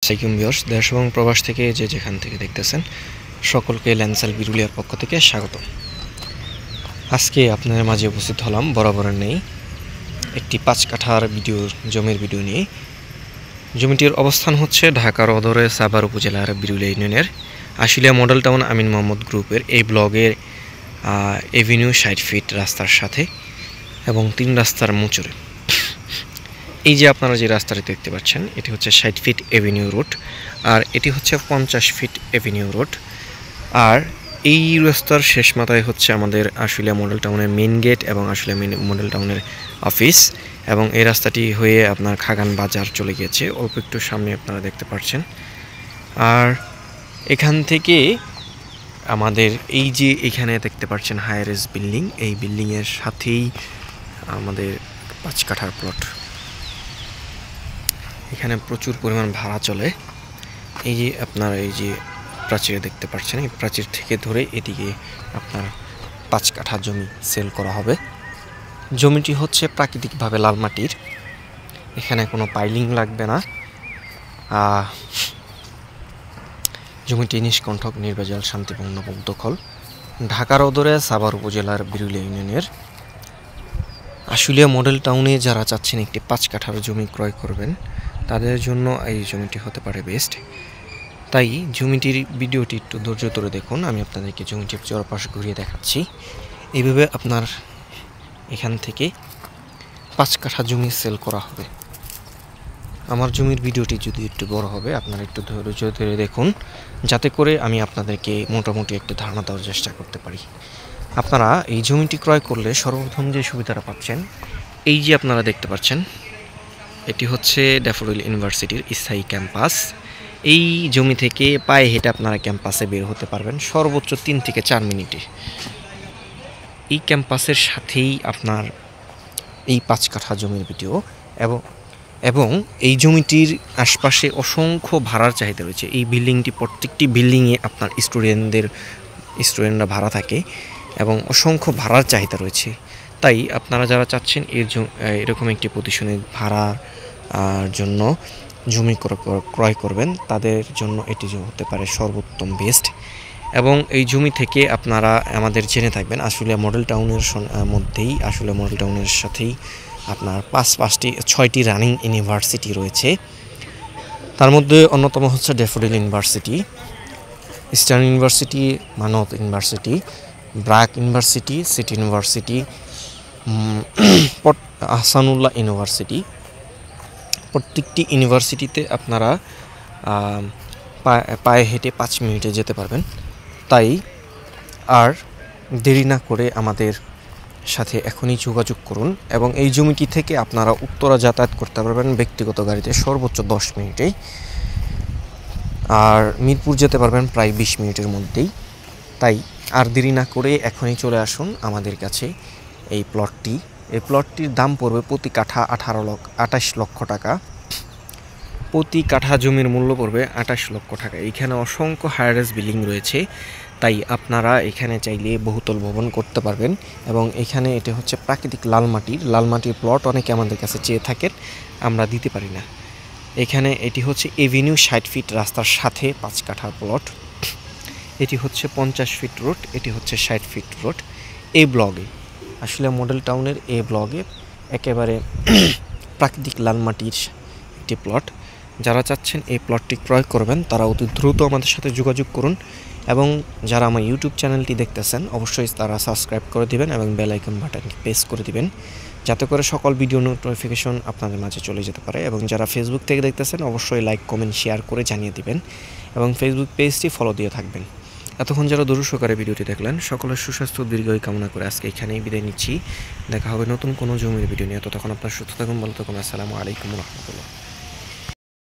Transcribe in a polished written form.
সাইকুম viewers, দেশ এবং প্রবাস থেকে যেখান থেকে দেখতেছেন সকলকে ল্যান্সাল বিরুলিয়ার পক্ষ থেকে স্বাগত। আজকে আপনাদের মাঝে উপস্থিত হলাম বরাবরের নেই একটি 5 কাঠার জমির ভিডিও নিয়ে। জমিটির অবস্থান হচ্ছে ঢাকার অদরে সাভার উপজেলার বিরুলিয়া ইউনিয়নের আশুলিয়া মডেল টাউন আমিন মোহাম্মদ গ্রুপের এই ব্লগের এভিনিউ 60 ফিট রাস্তার সাথে এবং 3 রাস্তার মোচরে। এই যে আপনারা যে রাস্তাটি দেখতে পাচ্ছেন এটি হচ্ছে 60 ফিট এভিনিউ রোড, আর এটি হচ্ছে 50 ফিট এভিনিউ রোড। আর এই রাস্তার শেষ মাথায় হচ্ছে আমাদের আশুলিয়া মডেল টাউনের মেইন গেট এবং আশুলিয়া মডেল টাউনের অফিস, এবং এই রাস্তাটি হয়ে আপনার খাগান বাজার চলে গিয়েছে অল্প একটু সামনে আপনারা দেখতে পাচ্ছেন। আর এখান থেকে আমাদের এই যে এখানে দেখতে পাচ্ছেন হাই রাইজ বিল্ডিং, এই বিল্ডিংয়ের সাথেই আমাদের 5 কাঠার প্লট। এখানে প্রচুর পরিমাণ ভাড়া চলে। এই যে আপনারা এই যে প্রাচীর দেখতে পাচ্ছেন, এই প্রাচীর থেকে ধরে এদিকে আপনার 5 কাঠা জমি সেল করা হবে। জমিটি হচ্ছে প্রাকৃতিকভাবে লাল মাটির, এখানে কোনো পাইলিং লাগবে না। জমিটি নিষ্কণ্ঠক, নির্ভেজাল, শান্তিপূর্ণ দখল। ঢাকার অদরে সাভার উপজেলার বিরুলিয়া ইউনিয়নের আশুলিয়া মডেল টাউনে যারা চাচ্ছেন একটি 5 কাঠার জমি ক্রয় করবেন তাদের জন্য এই জমিটি হতে পারে বেস্ট। তাই জমিটির ভিডিওটি একটু ধৈর্য ধরে দেখুন, আমি আপনাদেরকে জমিটির চারপাশ ঘুরিয়ে দেখাচ্ছি। এইভাবে আপনার এখান থেকে 5 কাঠা জমি সেল করা হবে। আমার জমির ভিডিওটি যদি একটু বড় হবে, আপনারা একটু ধৈর্য ধরে দেখুন, যাতে করে আমি আপনাদেরকে মোটামুটি একটা ধারণা দেওয়ার চেষ্টা করতে পারি। আপনারা এই জমিটি ক্রয় করলে সর্বপ্রথম যে সুবিধাটা পাচ্ছেন, এই যে আপনারা দেখতে পাচ্ছেন এটি হচ্ছে ড্যাফোডিল ইউনিভার্সিটির স্থায়ী ক্যাম্পাস। এই জমি থেকে পায়ে হেঁটে আপনারা ক্যাম্পাসে বের হতে পারবেন সর্বোচ্চ 3 থেকে 4 মিনিটে। এই ক্যাম্পাসের সাথেই আপনার এই 5 কাঠা জমির ভিডিও, এবং এই জমিটির আশপাশে অসংখ্য ভাড়ার চাহিদা রয়েছে। এই বিল্ডিংটি প্রত্যেকটি বিল্ডিংয়ে আপনার স্টুডেন্টরা ভাড়া থাকে এবং অসংখ্য ভাড়ার চাহিদা রয়েছে। তাই আপনারা যারা চাচ্ছেন এরকম একটি প্রতিষ্ঠানে ভাড়ার জন্য জমি ক্রয় করবেন, তাদের জন্য এটি হতে পারে সর্বোত্তম বেস্ট। এবং এই জমি থেকে আপনারা আমাদের জেনে থাকবেন আশুলিয়া মডেল টাউনের মধ্যেই, আশুলিয়া মডেল টাউনের সাথেই আপনার 6টি রানিং ইউনিভার্সিটি রয়েছে। তার মধ্যে অন্যতম হচ্ছে ড্যাফোডিল ইউনিভার্সিটি, ইস্টার্ন ইউনিভার্সিটি, মানত university, BRAC university, city university, Ahsanullah university. প্রত্যেকটি ইউনিভার্সিটিতে আপনারা পায়ে হেঁটে 5 মিনিটে যেতে পারবেন। তাই আর দেরি না করে আমাদের সাথে এখনই যোগাযোগ করুন, এবং এই জমিটি থেকে আপনারা উত্তরা যাতায়াত করতে পারবেন ব্যক্তিগত গাড়িতে সর্বোচ্চ 10 মিনিটেই, আর মিরপুর যেতে পারবেন প্রায় 20 মিনিটের মধ্যেই। তাই আর দেরি না করে এখনই চলে আসুন আমাদের কাছে। এই প্লটটির দাম পড়বে প্রতি কাঠা 28 লক্ষ টাকা। প্রতি কাঠা জমির মূল্য পড়বে 28 লক্ষ টাকা। এইখানে অসংখ্য হাই রাইজ বিল্ডিং রয়েছে, তাই আপনারা এখানে চাইলে বহুতল ভবন করতে পারবেন। এবং এখানে এটা হচ্ছে প্রাকৃতিক লাল মাটির প্লট অনেকে আমাদের কাছে চেয়ে থাকেন, আমরা দিতে পারি না। এখানে এটি হচ্ছে এভিনিউ 60 ফিট রাস্তার সাথে 5 কাঠার প্লট। এটি হচ্ছে 50 ফিট রোড, এটি হচ্ছে 60 ফিট রোড। এই ব্লগে আসলে মডেল টাউনের এই ব্লগে একেবারে প্রাকৃতিক লাল মাটির একটি প্লট। যারা চাচ্ছেন এই প্লটটি ক্রয় করবেন তারা অতি দ্রুত আমাদের সাথে যোগাযোগ করুন, এবং যারা আমার ইউটিউব চ্যানেলটি দেখতেছেন অবশ্যই তারা সাবস্ক্রাইব করে দিবেন এবং বেল আইকন বাটনটি প্রেস করে দিবেন, যাতে করে সকল ভিডিও নোটিফিকেশন আপনাদের মাঝে চলে যেতে পারে। এবং যারা ফেসবুক থেকে দেখতেছেন অবশ্যই লাইক, কমেন্ট, শেয়ার করে জানিয়ে দিবেন, এবং ফেসবুক পেজটি ফলো দিয়ে থাকবেন। এতক্ষণ যারা ধৈর্য সহকারে ভিডিওটি দেখলেন সকলের সুস্বাস্থ্য দীর্ঘায়ু কামনা করে আজকে এখানেই বিদায় নিচ্ছি। দেখা হবে নতুন কোনো জমির ভিডিও নিয়ে। ততক্ষণ আপনার সুস্থ থাকুন, ভালো থাকুন। আসসালামু আলাইকুম রহমতুল্লাহ।